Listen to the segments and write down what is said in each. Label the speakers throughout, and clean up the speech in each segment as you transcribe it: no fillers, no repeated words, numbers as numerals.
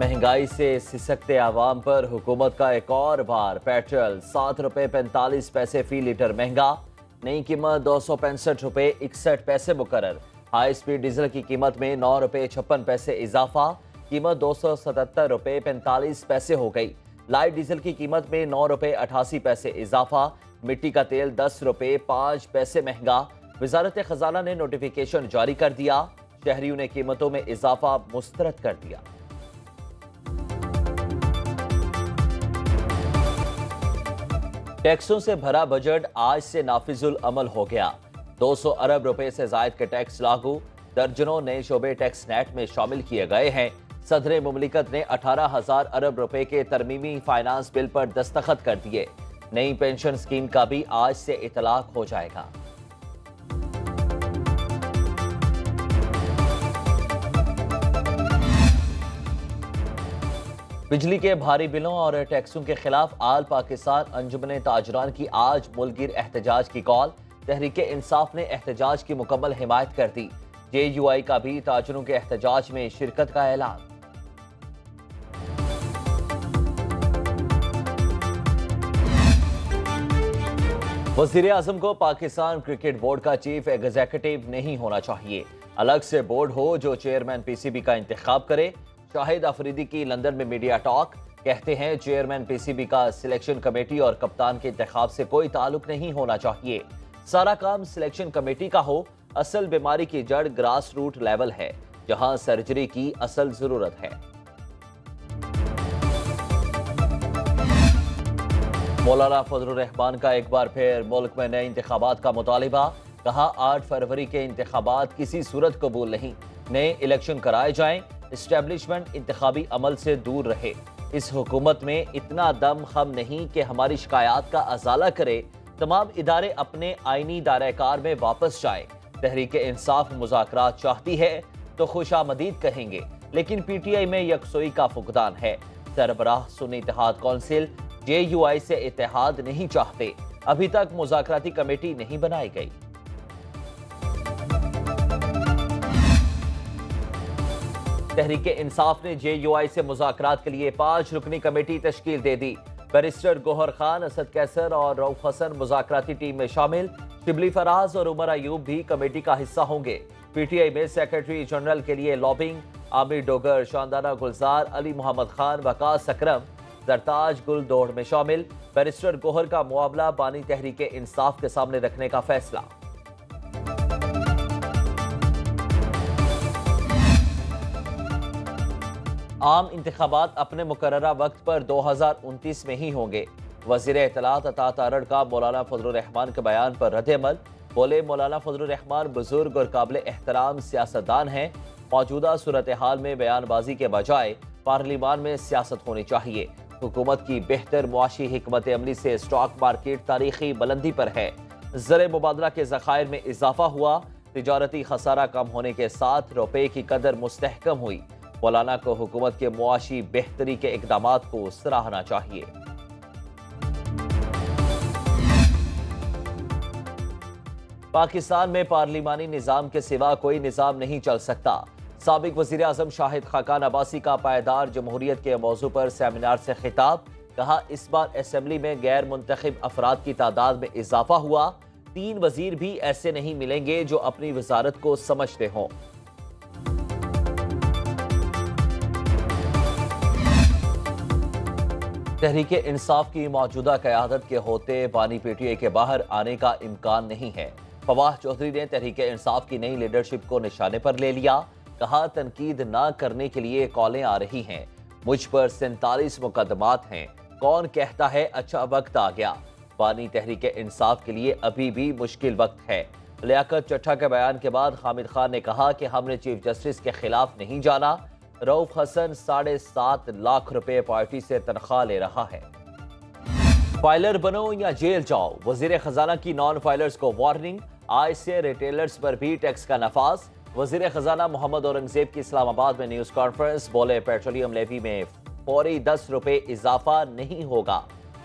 Speaker 1: महंगाई से सिसकते आवाम पर हुकूमत का एक और बार। पेट्रोल 7 रुपए 45 पैसे फी लीटर महंगा, नई कीमत 265 रुपए 61 पैसे मुकर्रर। हाई स्पीड डीजल की कीमत में 9 रुपए 56 पैसे इजाफा, कीमत 277 रुपए 45 पैसे हो गई। लाइट डीजल की कीमत में 9 रुपए 88 पैसे इजाफा, मिट्टी का तेल 10 रुपए 5 पैसे महंगा। वजारत खजाना ने नोटिफिकेशन जारी कर दिया, शहरियों ने कीमतों में इजाफा मुस्तरद कर दिया। टैक्सों से भरा बजट आज से नाफिजुल अमल हो गया। 200 अरब रुपए से जायद के टैक्स लागू, दर्जनों नए शोबे टैक्स नेट में शामिल किए गए हैं। सदर मुमलिकत ने 18,000 अरब रुपए के तरमीमी फाइनेंस बिल पर दस्तखत कर दिए। नई पेंशन स्कीम का भी आज से इतलाक हो जाएगा। बिजली के भारी बिलों और टैक्सों के खिलाफ आल पाकिस्तान अंजुमन ताजरान की आज मुल्कगिर एहतजाज की कॉल। तहरीक इंसाफ ने एहतजाज की मुकम्मल हिमायत कर दी। JUI का भी ताजरों के एहतजाज में शिरकत का ऐलान। वज़ीर आज़म को पाकिस्तान क्रिकेट बोर्ड का चीफ एग्जीक्यूटिव नहीं होना चाहिए, अलग से बोर्ड हो जो चेयरमैन PCB का इंतखाब करे। शाहिद अफरीदी की लंदन में मीडिया टॉक, कहते हैं चेयरमैन PCB का सिलेक्शन कमेटी और कप्तान के इंतखाब से कोई ताल्लुक नहीं होना चाहिए। सारा काम सिलेक्शन कमेटी का हो। असल बीमारी की जड़ ग्रास रूट लेवल है, जहां सर्जरी की असल जरूरत है। मौलाना फजलुर रहमान का एक बार फिर मुल्क में नए इंतखाबात का मुतालिबा, कहा 8 फरवरी के इंतखाबात किसी सूरत कबूल नहीं, नए इलेक्शन कराए जाएं, एस्टेब्लिशमेंट इंतखाबी अमल से दूर रहे। इस हुकूमत में इतना दम खम नहीं कि हमारी शिकायत का अजाला करे। तमाम इदारे अपने आईनी दायरेकार में वापस जाएं। तहरीक इंसाफ मुज़ाकरात चाहती है तो खुशामदीद कहेंगे, लेकिन PTI में यकसोई का फुकदान है। सरबराह सुन्नी इत्तेहाद कौंसिल JUI से इत्तेहाद नहीं चाहते। अभी तक मुज़ाकराती कमेटी नहीं बनाई गई। तहरीक इंसाफ ने JUI से मुज़ाकरात के लिए 5 रुकनी कमेटी तश्कील दे दी। बैरिस्टर गोहर खान, असद कैसर और रऊफ हसन मुज़ाकराती टीम में शामिल। शिबली फराज और उमर अयूब भी कमेटी का हिस्सा होंगे। PTI में सेक्रेटरी जनरल के लिए लॉबिंग, आमिर डोगर, शानदाना गुलजार, अली मोहम्मद खान, वकास अकरम, सरताज गुल दौड़ में शामिल। बैरिस्टर गोहर का मुआवला बानी तहरीक इंसाफ के सामने रखने का फैसला। आम इंतखाबात अपने मुकर्ररा वक्त पर 2029 में ही होंगे। वज़ीर इत्तलात अता तारड़ का मौलाना फजलुर रहमान के बयान पर रद्द-ए-अमल, बोले मौलाना फजलुर रहमान बुजुर्ग और काबिल एहतराम सियासतदान हैं। मौजूदा सूरत हाल में बयानबाजी के बजाय पार्लिमान में सियासत होनी चाहिए। हुकूमत की बेहतर मुआशी हिकमत अमली से स्टॉक मार्केट तारीखी बुलंदी पर है। ज़र मुबादला के ज़खायर में इजाफा हुआ, तिजारती खसारा कम होने के साथ रुपए की कदर मुस्तहकम हुई। मौलाना को हुकूमत के मुआशी बेहतरी के इक़दामात को सराहना चाहिए। पाकिस्तान में पार्लिमानी निज़ाम के सिवा कोई निज़ाम नहीं चल सकता। साबिक वज़ीर आज़म शाहिद खाकान अब्बासी का पायदार जमहूरियत के मौजू पर सेमिनार से खिताब, कहा इस बार असेंबली में गैर मुंतखब अफराद की तादाद में इजाफा हुआ। 3 वज़ीर भी ऐसे नहीं मिलेंगे जो अपनी वज़ारत को समझते हों। तहरीक इंसाफ की मौजूदा क़यादत के होते बानी PTI के बाहर आने का इम्कान नहीं है। फवाद चौधरी ने तहरीक इंसाफ की नई लीडरशिप को निशाने पर ले लिया, कहा तनकीद ना करने के लिए कॉलें आ रही हैं, मुझ पर 47 मुकदमात हैं, कौन कहता है अच्छा वक्त आ गया। बानी तहरीक इंसाफ के लिए अभी भी मुश्किल वक्त है। लियाकत चट्टा के बयान के बाद हामिद खान ने कहा कि हमने चीफ जस्टिस के खिलाफ नहीं जाना। रऊफ हसन 7.5 लाख रुपए पार्टी से तनख्वाह ले रहा है। फाइलर बनो या जेल जाओ, वजीर खजाना की नॉन फाइलर्स को वार्निंग। आज से रिटेलर्स पर भी टैक्स का नफाज। वजीर खजाना मोहम्मद औरंगजेब की इस्लामाबाद में न्यूज कॉन्फ्रेंस, बोले पेट्रोलियम लेवी में फौरी 10 रुपए इजाफा नहीं होगा।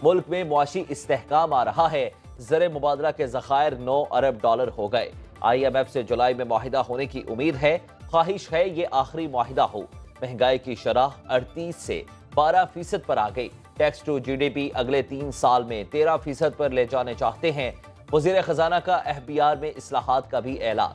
Speaker 1: मुल्क में मुआशी इस्तेहकाम आ रहा है। ज़र मुबादला के ज़खायर 9 अरब डॉलर हो गए। IMF से जुलाई में मुआहिदा होने की उम्मीद है। ख्वाहिश है ये आखिरी मुआहिदा हो। महंगाई की शरह 38 से 12% पर आ गई। टैक्स टू जीडीपी अगले 3 साल में 13% पर ले जाने चाहते हैं। वजीर खजाना का एफबीआर में इस्लाहात का भी ऐलान।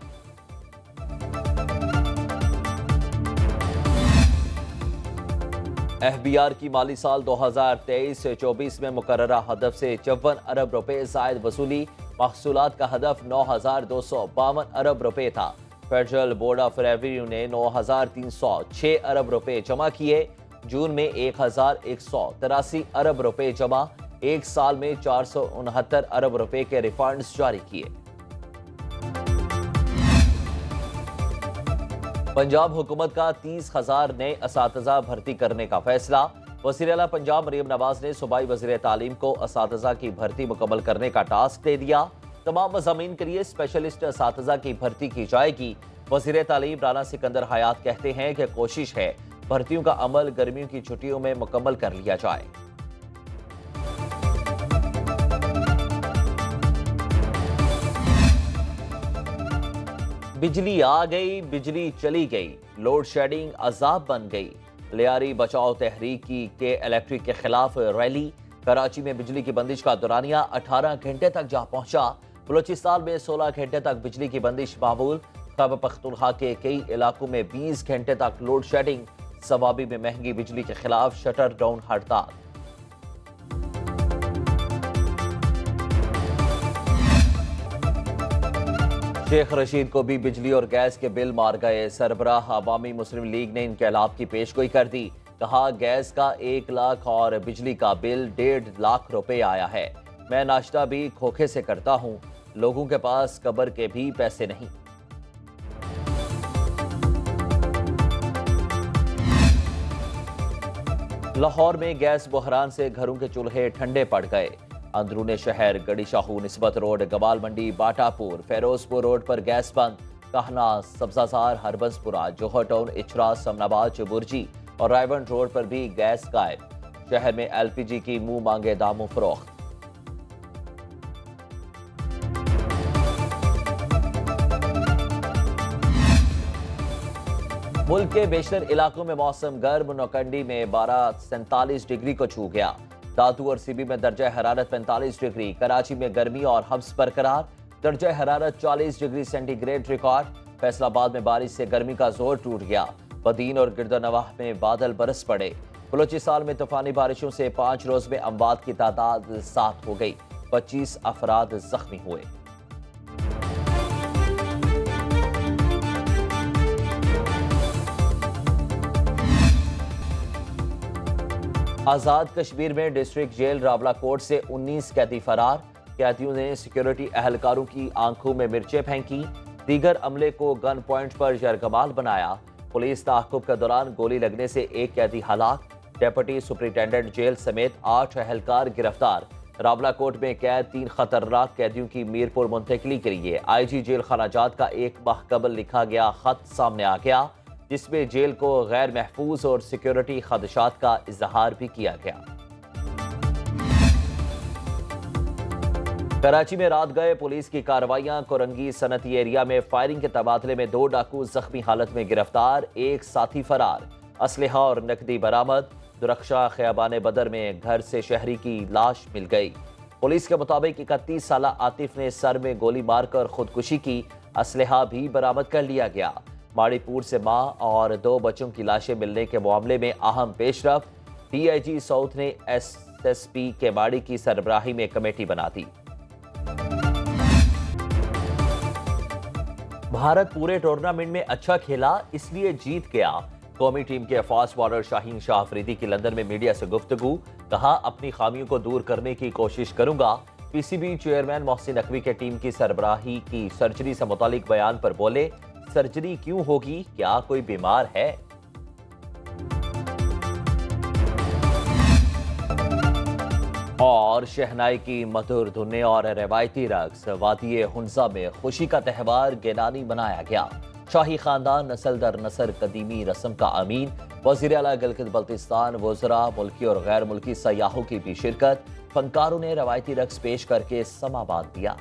Speaker 1: एफबीआर की माली साल 2023 से 24 में मुकर्ररा हदफ से 54 अरब रुपए जायद वसूली। महसूलात का हदफ 9,252 अरब रुपए था। फेडरल बोर्ड ऑफ रेवेन्यू ने 9,306 अरब रुपए जमा किए। जून में 1,183 अरब रुपए जमा। एक साल में 469 अरब रुपए के रिफंड्स जारी किए। पंजाब हुकूमत का 30,000 नए असातिज़ा भर्ती करने का फैसला। वज़ीर आला पंजाब मरियम नवाज ने सूबाई वज़ीर तालीम को असातिज़ा की भर्ती मुकम्मल करने का टास्क दे दिया। तमाम मज़ामीन के लिए स्पेशलिस्ट असातिज़ा की भर्ती की जाएगी। वज़ीर तालीम राना सिकंदर हयात कहते हैं कि कोशिश है भर्तियों का अमल गर्मियों की छुट्टियों में मुकम्मल कर लिया जाए। बिजली आ गई, बिजली चली गई, लोड शेडिंग अजाब बन गई। लियारी बचाओ तहरीक के इलेक्ट्रिक के खिलाफ रैली। कराची में बिजली की बंदिश का दौरानिया 18 घंटे तक जा पहुंचा। बलूचिस्तान में 16 घंटे तक बिजली की बंदिश मामूल। खैबर पख्तूनख्वा के कई इलाकों में 20 घंटे तक लोड शेडिंग। सवाबी में महंगी बिजली के खिलाफ शटर डाउन हड़ताल। शेख रशीद को भी बिजली और गैस के बिल मार गए। सरबराह अवामी मुस्लिम लीग ने इनकलाब की पेशगोई कर दी। कहा गैस का 1 लाख और बिजली का बिल 1.5 लाख रुपए आया है। मैं नाश्ता भी खोखे से करता हूं, लोगों के पास कब्र के भी पैसे नहीं। लाहौर में गैस बहरान से घरों के चूल्हे ठंडे पड़ गए। अंदरूने शहर गड़ी शाहू निस्बत रोड, गवाल मंडी, बाटापुर, फेरोजपुर रोड पर गैस बंद। कहना, सब्जाजार, हरबंसपुरा, जोहर टाउन, इचरा, समनाबाद, चुबुर्जी और रायवंड रोड पर भी गैस गायब। शहर में एलपीजी की मुंह मांगे दामों फरोख्त। मुल्क के बेशतर इलाकों में मौसम गर्म। नौकंडी में 47 डिग्री को छू गया। दादू और सीबी में दर्जा हरारत 45 डिग्री। कराची में गर्मी और हब्स बरकरार। दर्जा हरारत 40 डिग्री सेंटीग्रेड रिकॉर्ड। फैसलाबाद में बारिश से गर्मी का जोर टूट गया। बदीन और गिरदनवाह में बादल बरस पड़े। बलूचिस्तान में तूफानी बारिशों से 5 रोज में अमवात की तादाद 7 हो गई। 25 अफराद जख्मी हुए। आजाद कश्मीर में डिस्ट्रिक्ट जेल रावलाकोट से 19 कैदी फरार। कैदियों ने सिक्योरिटी एहलकारों की आंखों में मिर्चें फेंकी। दीगर अमले को गन पॉइंट पर यरगमाल बनाया। पुलिस ताक़ुब के दौरान गोली लगने से 1 कैदी हलाक। डेप्यूटी सुपरिटेंडेंट जेल समेत 8 एहलकार गिरफ्तार। रावलाकोट में कैद 3 खतरनाक कैदियों की मीरपुर मुंतकिली के लिए आईजी जेल खानाजात का 1 माह कबल लिखा गया खत सामने आ गया, जिसमें जेल को गैर महफूज और सिक्योरिटी खदशात का इजहार भी किया गया। कराची में रात गए पुलिस की कार्रवाइयां। कोरंगी सनती एरिया में फायरिंग के तबादले में 2 डाकू जख्मी हालत में गिरफ्तार। 1 साथी फरार। असलहा और नकदी बरामद। दुरक्षा खयाबान बदर में घर से शहरी की लाश मिल गई। पुलिस के मुताबिक 31 साला आतिफ ने सर में गोली मारकर खुदकुशी की। असलहा भी बरामद कर लिया गया। माड़ीपुर से मां और 2 बच्चों की लाशें मिलने के मामले में अहम पेशरफ्त। डीआईजी साउथ ने एसएसपी के माड़ी की सरबराही में कमेटी बना दी। भारत पूरे टूर्नामेंट में अच्छा खेला, इसलिए जीत गया। कौमी टीम के फास्ट बॉलर शाहीन शाह अफरीदी की लंदन में मीडिया से गुफ्तगू। कहा, अपनी खामियों को दूर करने की कोशिश करूंगा। पीसीबी चेयरमैन मोहसिन नकवी के टीम की सरबराही की सर्जरी से मुतालिक बयान पर बोले, सर्जरी क्यों होगी, क्या कोई बीमार है? और शहनाई की मधुर धुनें और रवायती रक्स। वादी हुंजा में खुशी का त्यौहार गेनानी मनाया गया। शाही खानदान नस्ल दर नस्ल कदीमी रस्म का अमीन। वज़ीर आला गिलगित बल्तिस्तान, वज़रा, मुल्की और गैर मुल्की सयाहों की भी शिरकत। फनकारों ने रवायती रक्स पेश करके समा बांध दिया।